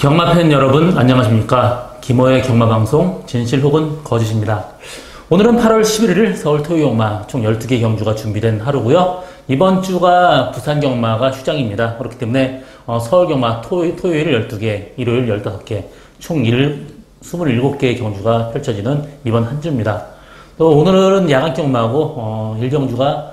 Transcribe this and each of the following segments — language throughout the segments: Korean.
경마팬 여러분 안녕하십니까. 김호의 경마방송 진실 혹은 거짓입니다. 오늘은 8월 11일 서울 토요경마 총 12개 경주가 준비된 하루고요. 이번 주가 부산 경마가 휴장입니다. 그렇기 때문에 서울 경마 토요일 12개, 일요일 15개, 총 27개의 경주가 펼쳐지는 이번 한 주입니다. 또 오늘은 야간 경마하고 1경주가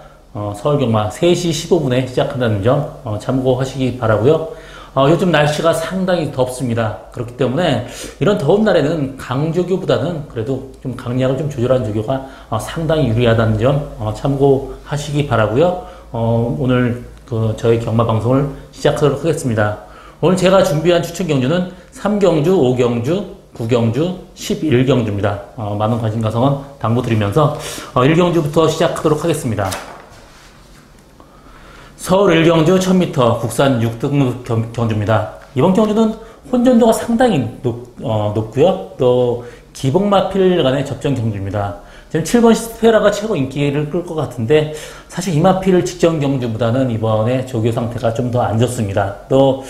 서울 경마 3시 15분에 시작한다는 점 참고하시기 바라고요. 요즘 날씨가 상당히 덥습니다. 그렇기 때문에 이런 더운 날에는 강조교보다는 그래도 좀 강약을 좀 조절한 조교가 상당히 유리하다는 점 참고하시기 바라고요. 오늘 저희 경마 방송을 시작하도록 하겠습니다. 오늘 제가 준비한 추천 경주는 3경주, 5경주, 9경주, 11경주입니다. 많은 관심 가성은 당부드리면서 1경주부터 시작하도록 하겠습니다. 서울 1경주 1000m 국산 6등급 경주입니다. 이번 경주는 혼전도가 상당히 높고요. 또 기복마필 간의 접전 경주입니다. 지금 7번 스페라가 최고 인기를 끌 것 같은데 사실 이 마필 직전 경주보다는 이번에 조교 상태가 좀 더 안 좋습니다. 또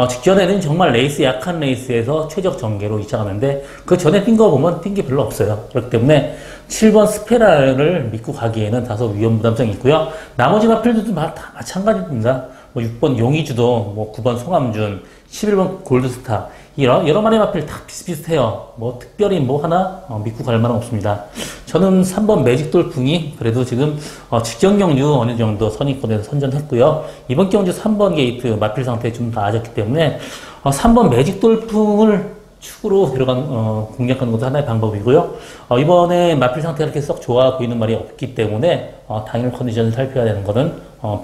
직전에는 정말 약한 레이스에서 최적 전개로 이착하는데 그 전에 뛴 거 보면 뛴 게 별로 없어요. 그렇기 때문에 7번 스페라를 믿고 가기에는 다소 위험 부담성이 있고요. 나머지 마필들도 다 마찬가지입니다. 6번 용의주도 9번 송암준, 11번 골드스타 여러 마리 마필 다 비슷비슷해요. 특별히 하나 믿고 갈 만은 없습니다. 저는 3번 매직 돌풍이 그래도 지금 직전 경주 어느 정도 선입권에서 선전했고요. 이번 경주 3번 게이트 마필 상태에 좀 나아졌기 때문에 3번 매직 돌풍을 축으로 공략하는 것도 하나의 방법이고요. 이번에 마필 상태가 그렇게 썩 좋아 보이는 말이 없기 때문에 당일 컨디션을 살펴야 되는 것은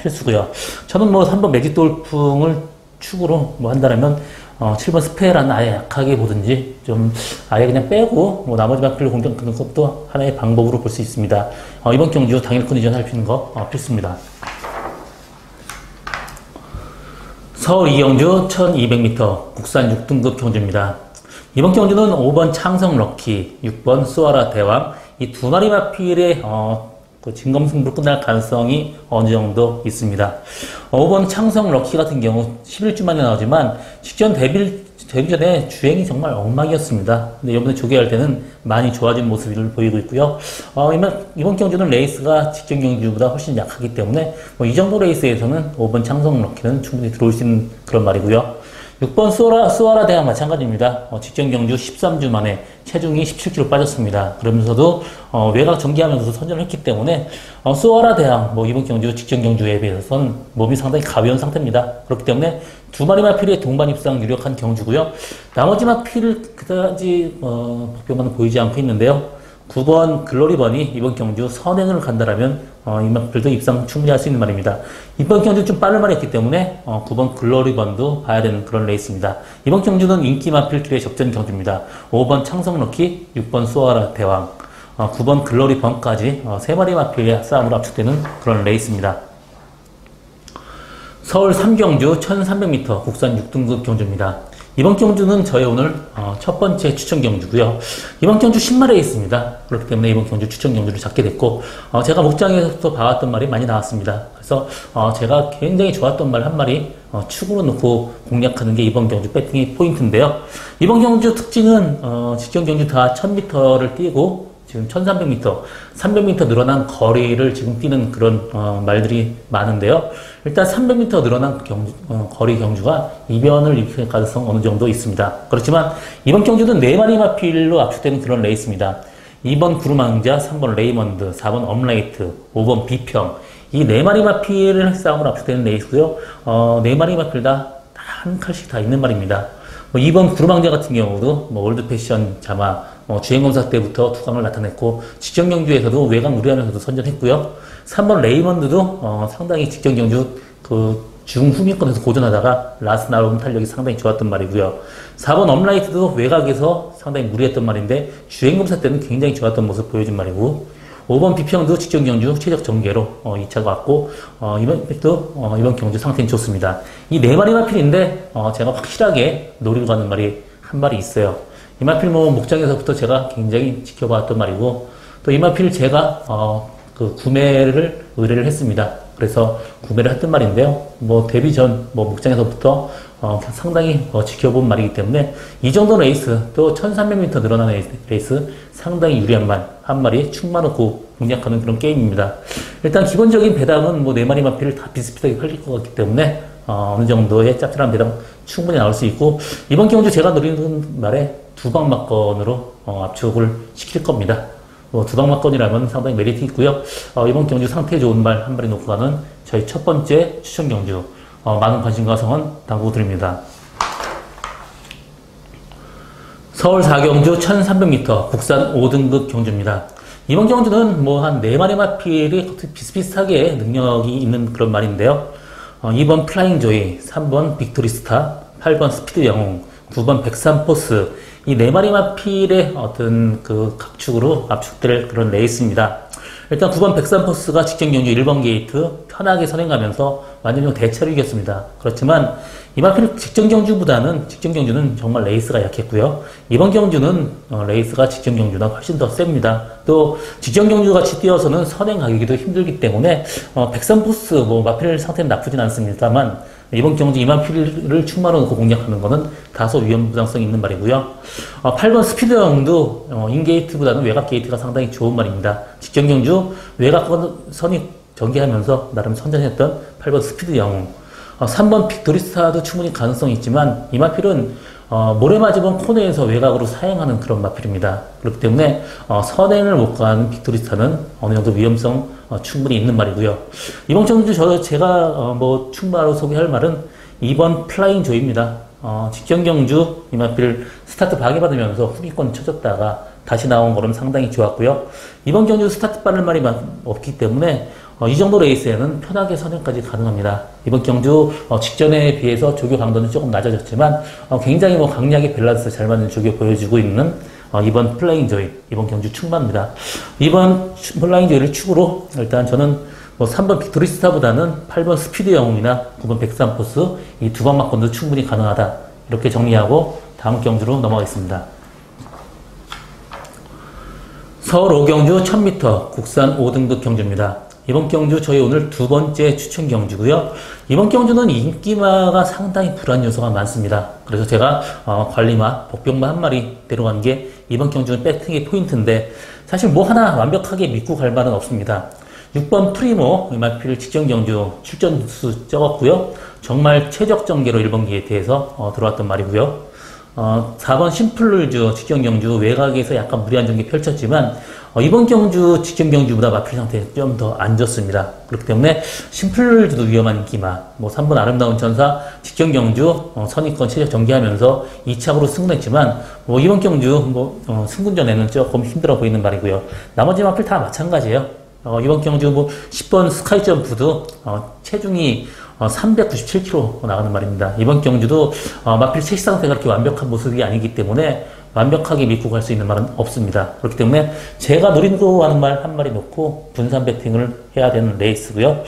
필수고요. 저는 3번 매직 돌풍을 축으로 한다면 7번 스페라는 아예 약하게 보든지 좀 아예 그냥 빼고 나머지 마필로 공격하는 것도 하나의 방법으로 볼 수 있습니다. 이번 경주 당일 컨디션 살피는 거 필수입니다. 서울 2경주 1200m 국산 6등급 경주입니다. 이번 경주는 5번 창성 럭키, 6번 수아라 대왕 이 두 마리 마필의 진검승부로 끝날 가능성이 어느 정도 있습니다. 5번 창성 럭키 같은 경우 11주 만에 나오지만 직전 데뷔 전에 주행이 정말 엉망이었습니다. 근데 이번에 조개할 때는 많이 좋아진 모습을 보이고 있고요. 이번 경주는 레이스가 직전 경주보다 훨씬 약하기 때문에 이 정도 레이스에서는 5번 창성 럭키는 충분히 들어올 수 있는 그런 말이고요. 6번 수아라 대왕 마찬가지입니다. 직전 경주 13주 만에 체중이 17kg 빠졌습니다. 그러면서도 외곽 전개하면서도 선전을 했기 때문에 수아라 대왕 이번 경주 직전 경주에 비해서는 몸이 상당히 가벼운 상태입니다. 그렇기 때문에 두 마리 마필의 동반 입상 유력한 경주고요. 나머지 마필을 그다지 법표만은 보이지 않고 있는데요. 9번 글로리번이 이번 경주 선행을 간다라면 이 마필도 입상 충분히 할 수 있는 말입니다. 이번 경주 좀 빠를 말이 있기 때문에 9번 글로리번도 봐야 되는 그런 레이스입니다. 이번 경주는 인기 마필끼리의 접전 경주입니다. 5번 창성럭키, 6번 수아라 대왕, 9번 글로리번까지 세 마리 마필의 싸움으로 압축되는 그런 레이스입니다. 서울 3경주 1300m 국산 6등급 경주입니다. 이번 경주는 저희 오늘 첫 번째 추천 경주고요. 이번 경주 신말에 있습니다. 그렇기 때문에 이번 경주 추천 경주를 잡게 됐고 제가 목장에서부터 봐왔던 말이 많이 나왔습니다. 그래서 제가 굉장히 좋았던 말 한 마리 축으로 놓고 공략하는 게 이번 경주 배팅의 포인트인데요. 이번 경주 특징은 직전 경주 다 1000m를 뛰고 지금 1300m, 300m 늘어난 거리를 지금 뛰는 그런 말들이 많은데요. 일단 300m 늘어난 거리 경주가 이변을 일으킬 가능성 어느 정도 있습니다. 그렇지만 이번 경주는 4마리 마필로 압축되는 그런 레이스입니다. 2번 구름왕자, 3번 레이먼드, 4번 업라이트, 5번 비평 이 4마리 마필 싸움으로 압축되는 레이스고요. 4마리 마필 다 한 칼씩 다 있는 말입니다. 2번 구름왕자 같은 경우도 월드 패션 자마 주행검사 때부터 투강을 나타냈고 직전 경주에서도 외곽 무리하면서도 선전했고요. 3번 레이먼드도 상당히 직전 경주 중후미권에서 고전하다가 라스 나름 탄력이 상당히 좋았던 말이고요. 4번 업라이트도 외곽에서 상당히 무리했던 말인데 주행검사 때는 굉장히 좋았던 모습 보여준 말이고 5번 비평도 직전 경주 최적 전개로 2차가 왔고 이번 경주 상태는 좋습니다. 이 4마리 마필인데 제가 확실하게 노리고 가는 말이 한 마리 있어요. 이 마필 목장에서부터 제가 굉장히 지켜봤던 말이고 또 이 마필 제가 구매를 의뢰를 했습니다. 그래서 구매를 했던 말인데요. 뭐 데뷔 전 목장에서부터 상당히 지켜본 말이기 때문에 이 정도 레이스 또 1300m 늘어나는 레이스 상당히 유리한 말 한 마리 축 많고 공략하는 그런 게임입니다. 일단 기본적인 배당은 뭐 4마리 마필을 다 비슷비슷하게 팔릴 것 같기 때문에 어느 정도의 짭짤한 배당 충분히 나올 수 있고 이번 경주 제가 노리는 말에 두방 막건으로 압축을 시킬 겁니다. 두방 막건이라면 상당히 메리트 있고요. 이번 경주 상태 좋은 말 한 마리 놓고 가는 저희 첫 번째 추천 경주 많은 관심과 성원 당부드립니다. 서울 4경주 1300m 국산 5등급 경주입니다. 이번 경주는 뭐 한 4마리 마필이 비슷비슷하게 능력이 있는 그런 말인데요. 2번 플라잉 조이, 3번 빅토리스타, 8번 스피드 영웅, 9번 백삼포스 이 4마리 마필의 어떤 그 각축으로 압축될 그런 레이스입니다. 일단 9번 백삼포스가 직전 경주 1번 게이트 편하게 선행하면서 완전히 대차로 이겼습니다. 그렇지만 이 마필 직전 경주는 정말 레이스가 약했고요. 이번 경주는 레이스가 직전 경주보다 훨씬 더 셉니다. 또 직전 경주 같이 뛰어서는 선행 가기도 힘들기 때문에 백삼포스 마필 상태는 나쁘진 않습니다만 이번 경주 이 마필을 충만으로 놓고 공략하는 것은 다소 위험 부담성이 있는 말이고요. 8번 스피드 영웅도 인게이트보다는 외곽 게이트가 상당히 좋은 말입니다. 직전 경주 외곽 선이 전개하면서 나름 선전했던 8번 스피드 영웅. 3번 빅토리스타도 충분히 가능성이 있지만 이 마필은 모래 맞으면 코너에서 외곽으로 사행하는 그런 마필입니다. 그렇기 때문에 선행을 못 가는 빅토리스타는 어느 정도 위험성 충분히 있는 말이고요. 이번 경주 제가 충분하로 소개할 말은 2번 플라잉 조이입니다. 직전 경주 이 마필 스타트 방해받으면서 후기권 쳐졌다가 다시 나온 거는 상당히 좋았고요. 이번 경주 스타트 빠른 말이 없기 때문에 이 정도 레이스에는 편하게 선행까지 가능합니다. 이번 경주 직전에 비해서 조교 강도는 조금 낮아졌지만 굉장히 강약의 밸런스 잘 맞는 조교 보여주고 있는 이번 플라잉 조이 이번 경주 충만합니다. 이번 플라잉 조이를 축으로 일단 저는 3번 빅토리스타보다는 8번 스피드 영웅이나 9번 백삼포스 이 두 방 막건도 충분히 가능하다 이렇게 정리하고 다음 경주로 넘어가겠습니다. 서울 5경주 1000m 국산 5등급 경주입니다. 이번 경주 저희 오늘 두 번째 추천 경주고요. 이번 경주는 인기마가 상당히 불안 요소가 많습니다. 그래서 제가 관리마, 복병마 한 마리 데려간 게 이번 경주는 배팅의 포인트인데 사실 뭐 하나 완벽하게 믿고 갈 말은 없습니다. 6번 프리모 마필 직전 경주 출전 수 적었고요. 정말 최적 전개로 1번 게이트에서 들어왔던 말이고요. 4번 심플룰주 직전 경주 외곽에서 약간 무리한 전개 펼쳤지만 이번 경주 직전 경주보다 마필 상태 좀 더 안 좋습니다. 그렇기 때문에 심플룰주도 위험한 인기마 3번 아름다운 천사 직전 경주 선입권 최적 전개하면서 2착으로 승리했지만 이번 경주 승군전에는 조금 힘들어 보이는 말이고요. 나머지 마필 다 마찬가지예요. 이번 경주 10번 스카이 점프도 체중이 397kg 나가는 말입니다. 이번 경주도 마필 체시 상태가 그렇게 완벽한 모습이 아니기 때문에 완벽하게 믿고 갈 수 있는 말은 없습니다. 그렇기 때문에 제가 노리고 하는 말 한 마리 놓고 분산 배팅을 해야 되는 레이스고요.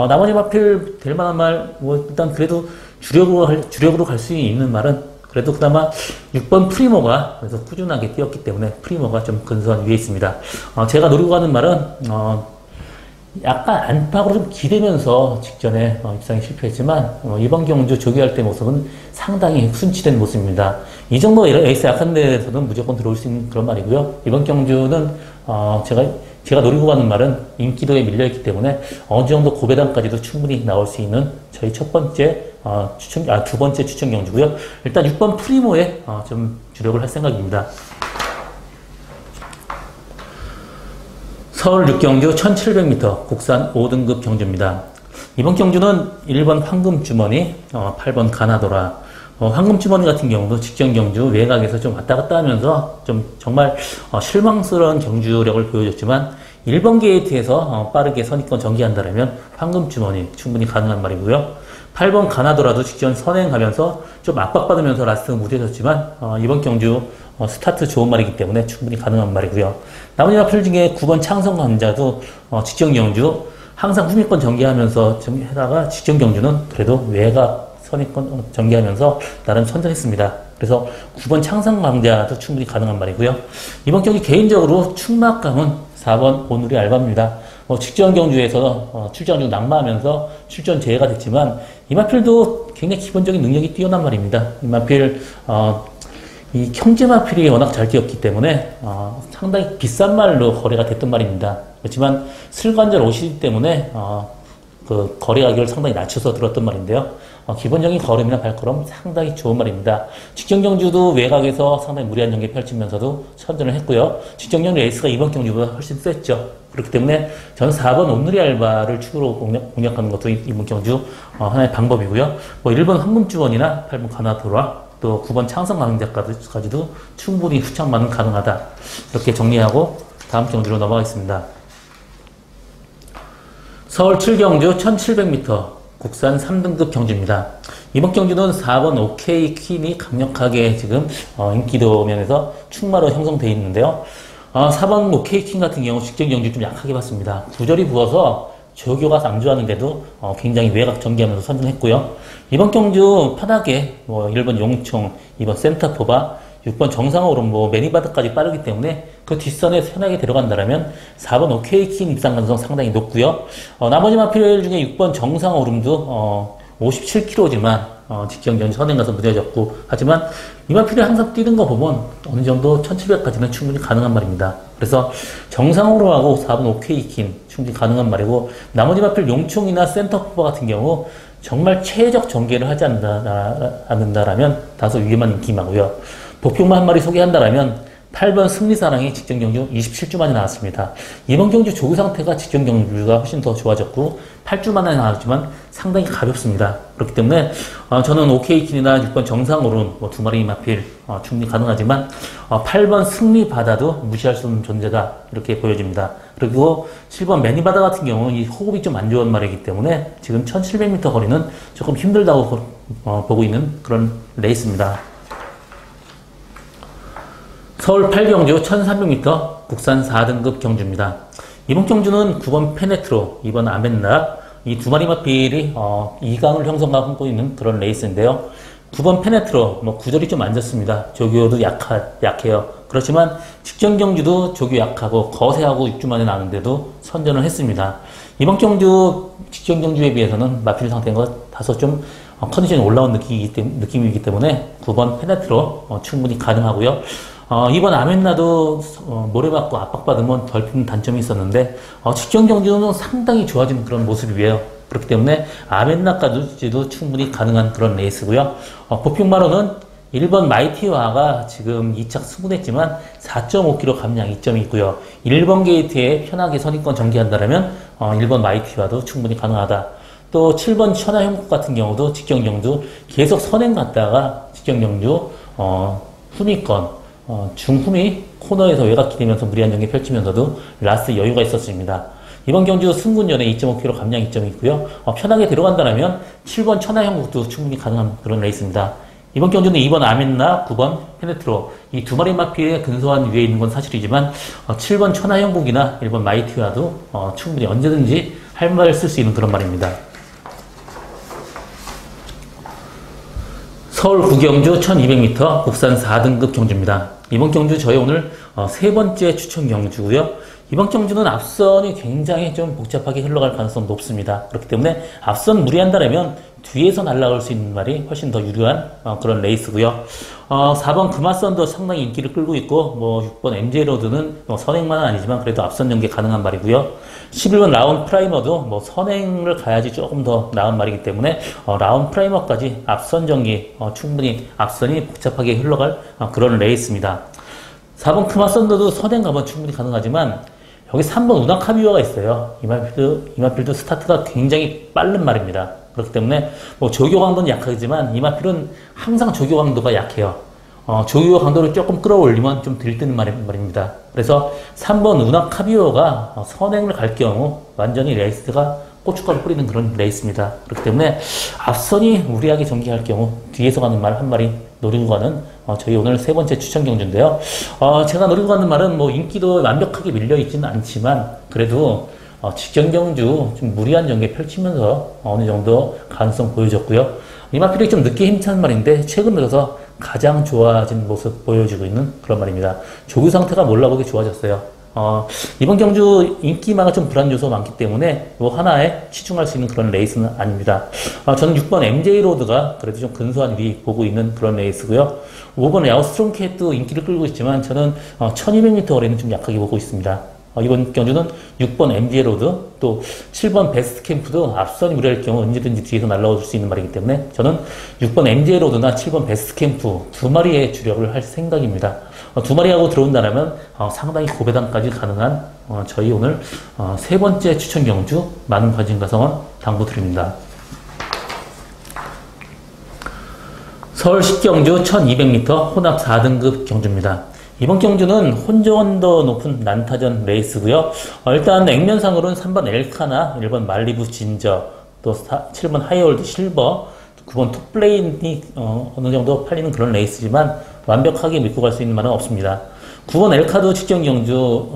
나머지 마필 될 만한 말 일단 그래도 주력으로 갈 수 있는 말은 그래도 그나마 6번 프리모가 그래서 꾸준하게 뛰었기 때문에 프리모가 좀 근소한 위에 있습니다. 제가 노리고 가는 말은 약간 안팎으로 좀 기대면서 직전에 입상에 실패했지만 이번 경주 조교할 때 모습은 상당히 순치된 모습입니다. 이 정도 레이스 약한 데에서는 무조건 들어올 수 있는 그런 말이고요. 이번 경주는 제가 노리고 가는 말은 인기도에 밀려있기 때문에 어느 정도 고배당까지도 충분히 나올 수 있는 저희 두 번째 추천 경주고요. 일단 6번 프리모에 좀 주력을 할 생각입니다. 서울 6경주 1700m 국산 5등급 경주입니다. 이번 경주는 1번 황금주머니, 8번 가나도라. 황금주머니 같은 경우도 직전 경주 외곽에서 좀 왔다 갔다 하면서 좀 정말 실망스러운 경주력을 보여줬지만 1번 게이트에서 빠르게 선입권 전개한다면 황금주머니 충분히 가능한 말이고요. 8번 가나도라도 직전 선행하면서 좀 압박받으면서 라스트 무뎌졌지만 이번 경주 스타트 좋은 말이기 때문에 충분히 가능한 말이고요. 나머지 마필 중에 9번 창성 감자도 직전 경주 항상 후미권 전개하면서 하다가 직전 경주는 그래도 외곽 선입권 전개하면서 나름 선전했습니다. 그래서 9번 창성 감자도 충분히 가능한 말이고요. 이번 경기 개인적으로 충막감은 4번 오누리 알바입니다. 직전 경주에서 출전 중 낙마하면서 출전 제외가 됐지만 이마필도 굉장히 기본적인 능력이 뛰어난 말입니다. 이마필 이 형제마필이 워낙 잘 뛰었기 때문에 상당히 비싼 말로 거래가 됐던 말입니다. 그렇지만 슬관절 OCD 때문에 그 거래 가격을 상당히 낮춰서 들었던 말인데요. 기본적인 걸음이나 발걸음 상당히 좋은 말입니다. 직전 경주도 외곽에서 상당히 무리한 전개 펼치면서도 선전을 했고요. 직전 경주 레이스가 이번 경주보다 훨씬 셌죠. 그렇기 때문에 저는 4번 온누리 알바를 축으로 공략하는 것도 이번 경주 하나의 방법이고요. 1번 황금주원이나 8번 가나도라 또 9번 창성 강작까지도 충분히 후창만은 가능하다. 이렇게 정리하고 다음 경주로 넘어가겠습니다. 서울 7경주 1700m 국산 3등급 경주입니다. 이번 경주는 4번 OK 퀸이 강력하게 지금 인기도 면에서 충마로 형성되어 있는데요. 4번 OK 퀸 같은 경우 직전 경주 좀 약하게 봤습니다. 구절이 부어서 조교가 안 좋았는데도 굉장히 외곽 전개하면서 선전했고요. 이번 경주 편하게 1번 용총, 2번 센터포바, 6번 정상으로 매니바드까지 빠르기 때문에 그 뒷선에 편하게 들어간다면 4번 OK킨 입상 가능성 상당히 높고요. 나머지 마필 중에 6번 정상오름도 57km지만 직전 경주 선행 가서 무뎌졌고 하지만 이 마필이 항상 뛰는 거 보면 어느 정도 1700까지는 충분히 가능한 말입니다. 그래서 정상으로하고 4번 OK킨 충분히 가능한 말이고 나머지 마필 용총이나 센터포바 같은 경우 정말 최적 전개를 하지 않는다라면 다소 위험한 인기마고요. 복평만 한 마리 소개한다라면 8번 승리사랑이 직전 경주 27주 만에 나왔습니다. 이번 경주 조교 상태가 직전 경주가 훨씬 더 좋아졌고 8주 만에 나왔지만 상당히 가볍습니다. 그렇기 때문에 저는 OK킨이나 6번 정상오름 두 마리 마필 충분히 가능하지만 8번 승리바다도 무시할 수 없는 존재다 이렇게 보여집니다. 그리고 7번 매니바다 같은 경우 이 호흡이 좀 안 좋은 말이기 때문에 지금 1700m 거리는 조금 힘들다고 보고 있는 그런 레이스입니다. 서울 8경주 1300m 국산 4등급 경주입니다. 이번 경주는 9번 페네트로, 2번 아멘나 이 두 마리 마필이 2강을 형성하고 있는 그런 레이스인데요. 9번 페네트로 구절이 좀 안 좋습니다. 조교도 약해요. 그렇지만 직전 경주도 조교 약하고 거세하고 6주 만에 나왔는데도 선전을 했습니다. 이번 경주 직전 경주에 비해서는 마필 상태가 다소 좀 컨디션이 올라온 느낌이기 때문에 9번 페네트로 충분히 가능하고요. 이번 아멘나도 모래맞고 압박받으면 덜 피는 단점이 있었는데 직전 경주는 상당히 좋아진 그런 모습이에요. 그렇기 때문에 아멘나까지도 충분히 가능한 그런 레이스고요. 보평마로는 1번 마이티와가 지금 2착 승분했지만 4.5km 감량 이점이 있고요. 1번 게이트에 편하게 선입권 전개한다면 1번 마이티와도 충분히 가능하다. 또 7번 천하형국 같은 경우도 직전 경주 계속 선행 갔다가 직전 경주 후미권 중후미 코너에서 외곽 기대면서 무리한 전개 펼치면서도 라스트 여유가 있었습니다. 이번 경주 승군 전에 2.5km 감량 이점이 있고요. 편하게 들어간다면 7번 천하형국도 충분히 가능한 그런 레이스입니다. 이번 경주는 2번 아멘나, 9번 페네트로 이 두 마리 마필의 근소한 위에 있는 건 사실이지만 7번 천하형국이나 1번 마이티와도 충분히 언제든지 할 말을 쓸 수 있는 그런 말입니다. 서울 9경주 1200m 국산 4등급 경주입니다. 이번 경주 저희 오늘 세 번째 추천 경주고요. 이번 경주는 앞선이 굉장히 좀 복잡하게 흘러갈 가능성이 높습니다. 그렇기 때문에 앞선 무리한다면 뒤에서 날아갈 수 있는 말이 훨씬 더 유리한 그런 레이스고요. 4번 금화선도 상당히 인기를 끌고 있고 6번 MJ로드는 선행만은 아니지만 그래도 앞선 연계 가능한 말이고요. 11번 라운 프라이머도 선행을 가야지 조금 더 나은 말이기 때문에 라운 프라이머까지 앞선 전기 충분히 앞선이 복잡하게 흘러갈 그런 레이스입니다. 4번 금화선도 선행 가면 충분히 가능하지만 여기 3번 우나카비와가 있어요. 이마필도 스타트가 굉장히 빠른 말입니다. 그렇기 때문에 조교 강도는 약하지만 이마필은 항상 조교 강도가 약해요. 조교 강도를 조금 끌어올리면 좀 들뜨는 말입니다. 그래서 3번 우나카비오가 선행을 갈 경우 완전히 레이스가 고춧가루 뿌리는 그런 레이스입니다. 그렇기 때문에 앞선이 무리하게 전개할 경우 뒤에서 가는 말 한 마리 노리고 가는 저희 오늘 세 번째 추천 경주인데요. 제가 노리고 가는 말은 인기도 완벽하게 밀려있지는 않지만 그래도 직전 경주 좀 무리한 전개 펼치면서 어느 정도 가능성 보여줬고요. 이마필이 좀 늦게 힘찬 말인데 최근 들어서 가장 좋아진 모습 보여주고 있는 그런 말입니다. 조교 상태가 몰라보게 좋아졌어요. 이번 경주 인기마가 좀 불안 요소가 많기 때문에 뭐 하나에 치중할 수 있는 그런 레이스는 아닙니다. 저는 6번 MJ 로드가 그래도 좀 근소한 위 보고 있는 그런 레이스고요. 5번 에어스트롬캣도 인기를 끌고 있지만 저는 1200m 거리는 좀 약하게 보고 있습니다. 이번 경주는 6번 MJ 로드 또 7번 베스트 캠프도 앞선이 우려할 경우 언제든지 뒤에서 날라올 수 있는 말이기 때문에 저는 6번 MJ 로드나 7번 베스트 캠프 두 마리의 주력을 할 생각입니다. 두 마리하고 들어온다면 상당히 고배당까지 가능한 저희 오늘 세 번째 추천 경주 많은 관심과 성원 당부드립니다. 서울 10경주 1200m 혼합 4등급 경주입니다. 이번 경주는 혼조언더 높은 난타전 레이스고요. 일단 액면상으로는 3번 엘카나, 1번 말리부 진저, 또 7번 하이월드 실버, 9번 톱플레인이 어느 정도 팔리는 그런 레이스지만 완벽하게 믿고 갈 수 있는 말은 없습니다. 9번 엘카도 직전 경주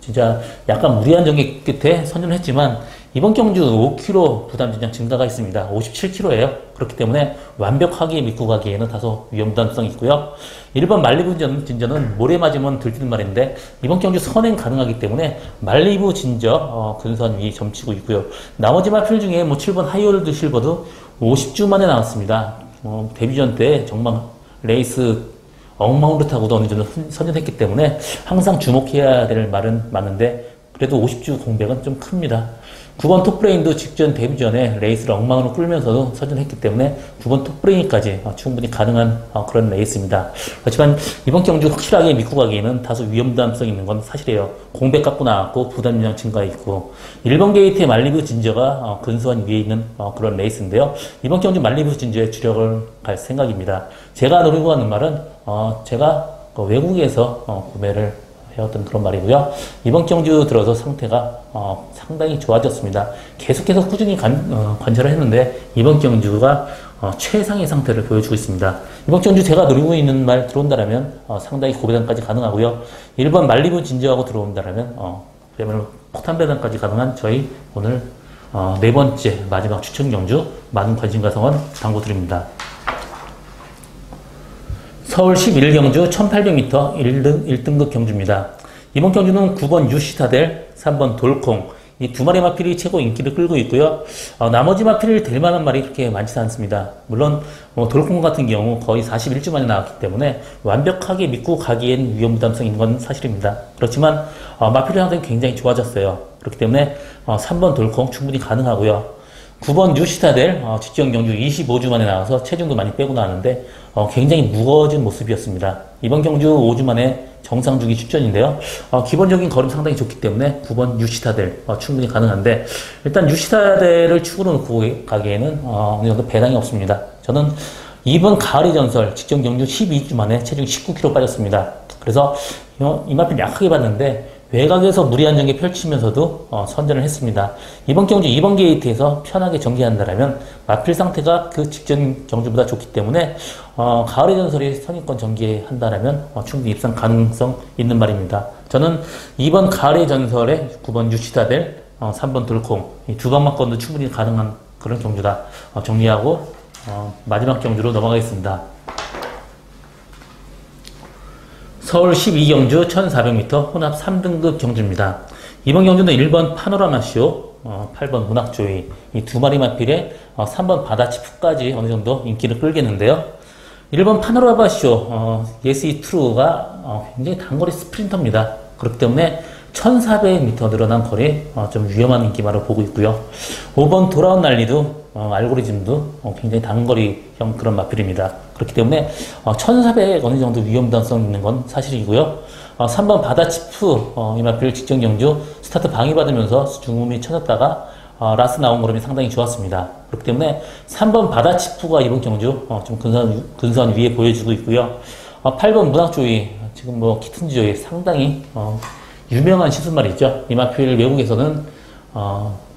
진짜 약간 무리한 전개 끝에 선전했지만 이번 경주 5km 부담 진영 증가가 있습니다. 57km예요. 그렇기 때문에 완벽하게 믿고 가기에는 다소 위험부담성이 있고요. 1번 말리부 진저는 모래 맞으면 들뜨는 말인데 이번 경주 선행 가능하기 때문에 말리부 진저 근소한 위 점치고 있고요. 나머지 마필 중에 뭐 7번 하이월드 실버도 50주 만에 나왔습니다. 데뷔전 때 정말 레이스 엉망으로타고도 어느 정도 선전했기 때문에 항상 주목해야 될 말은 맞는데 그래도 50주 공백은 좀 큽니다. 9번 톱브레인도 직전 데뷔 전에 레이스를 엉망으로 끌면서도 선전했기 때문에 9번 톱브레인까지 충분히 가능한 그런 레이스입니다. 그렇지만 이번 경주 확실하게 믿고 가기에는 다소 위험부담성 있는 건 사실이에요. 공백 갖고 나왔고 부담량 증가 있고 1번 게이트의 말리부 진저가 근소한 위에 있는 그런 레이스인데요. 이번 경주 말리부 진저의 주력을 갈 생각입니다. 제가 노리고 하는 말은 제가 외국에서 구매를 해왔던 그런 말이고요. 이번 경주 들어서 상태가 상당히 좋아졌습니다. 계속해서 꾸준히 관찰을 했는데 이번 경주가 최상의 상태를 보여주고 있습니다. 이번 경주 제가 노리고 있는 말 들어온다면 상당히 고배당까지 가능하고요. 1번 말리부 진저하고 들어온다면 그야말로 폭탄 배당까지 가능한 저희 오늘 네 번째 마지막 추천 경주 많은 관심과 성원 당부드립니다. 서울 11경주 1800m 1등급 경주입니다. 이번 경주는 9번 유시타델, 3번 돌콩 이 두 마리 마필이 최고 인기를 끌고 있고요. 나머지 마필을 될 만한 말이 그렇게 많지 않습니다. 물론 돌콩 같은 경우 거의 41주 만에 나왔기 때문에 완벽하게 믿고 가기엔 위험부담성이 있는 건 사실입니다. 그렇지만 마필이 상당히 굉장히 좋아졌어요. 그렇기 때문에 3번 돌콩 충분히 가능하고요. 9번 뉴시타델 직전 경주 25주 만에 나와서 체중도 많이 빼고 나왔는데 굉장히 무거워진 모습이었습니다. 이번 경주 5주 만에 정상 주기 출전인데요. 기본적인 걸음 상당히 좋기 때문에 9번 뉴시타델 충분히 가능한데 일단 뉴시타델을 축으로 놓고 가기에는 어느 정도 배당이 없습니다. 저는 이번 가을의 전설 직전 경주 12주 만에 체중 19kg 빠졌습니다. 그래서 이 마필 약하게 봤는데 외곽에서 무리한 전개 펼치면서도 선전을 했습니다. 이번 경주 2번 게이트에서 편하게 전개한다면 마필 상태가 그 직전 경주보다 좋기 때문에 가을의 전설이 선입권 전개한다면 충분히 입상 가능성 있는 말입니다. 저는 2번 가을의 전설에 9번 유시다델, 3번 돌콩 이 두 방만권도 충분히 가능한 그런 경주다. 정리하고 마지막 경주로 넘어가겠습니다. 서울 12경주 1400m 혼합 3등급 경주입니다. 이번 경주는 1번 파노라마쇼, 8번 문학조이 이 두 마리 마필에 3번 바다치프까지 어느 정도 인기를 끌겠는데요. 1번 파노라마쇼 예스2트루가 굉장히 단거리 스프린터입니다. 그렇기 때문에 1400m 늘어난 거리 좀 위험한 인기마로 보고 있고요. 5번 돌아온 난리도 알고리즘도 굉장히 단거리형 그런 마필입니다. 그렇기 때문에 1400 어느 정도 위험부담성 있는 건 사실이고요. 3번 바다치프 이 마필 직전 경주 스타트 방해받으면서 중음이 쳐졌다가 라스 나온 걸음이 상당히 좋았습니다. 그렇기 때문에 3번 바다치프가 이번 경주 좀 근소한 위에 보여주고 있고요. 8번 문학조이 지금 키튼조이 상당히 유명한 시즌말이 있죠. 이 마필 외국에서는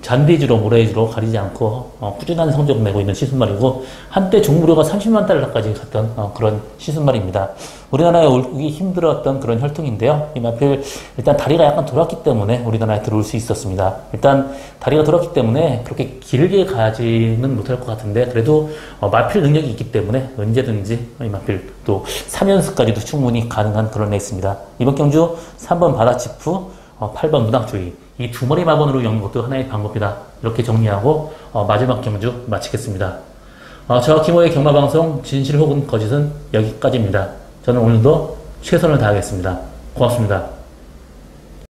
잔디지로 모래지로 가리지 않고 꾸준한 성적 내고 있는 시순말이고 한때 종무료가 30만 달러까지 갔던 그런 시순말입니다. 우리나라에 오기 힘들었던 그런 혈통인데요. 이 마필 일단 다리가 약간 돌았기 때문에 우리나라에 들어올 수 있었습니다. 일단 다리가 돌았기 때문에 그렇게 길게 가지는 못할 것 같은데 그래도 마필 능력이 있기 때문에 언제든지 이 마필 또 3연승까지도 충분히 가능한 그런 레이스입니다. 이번 경주 3번 바다치프 8번 무당주의 이 두 마리 마번으로 엮는 것도 하나의 방법이다. 이렇게 정리하고 마지막 경주 마치겠습니다. 저와 김호의 경마방송 진실 혹은 거짓은 여기까지입니다. 저는 오늘도 최선을 다하겠습니다. 고맙습니다.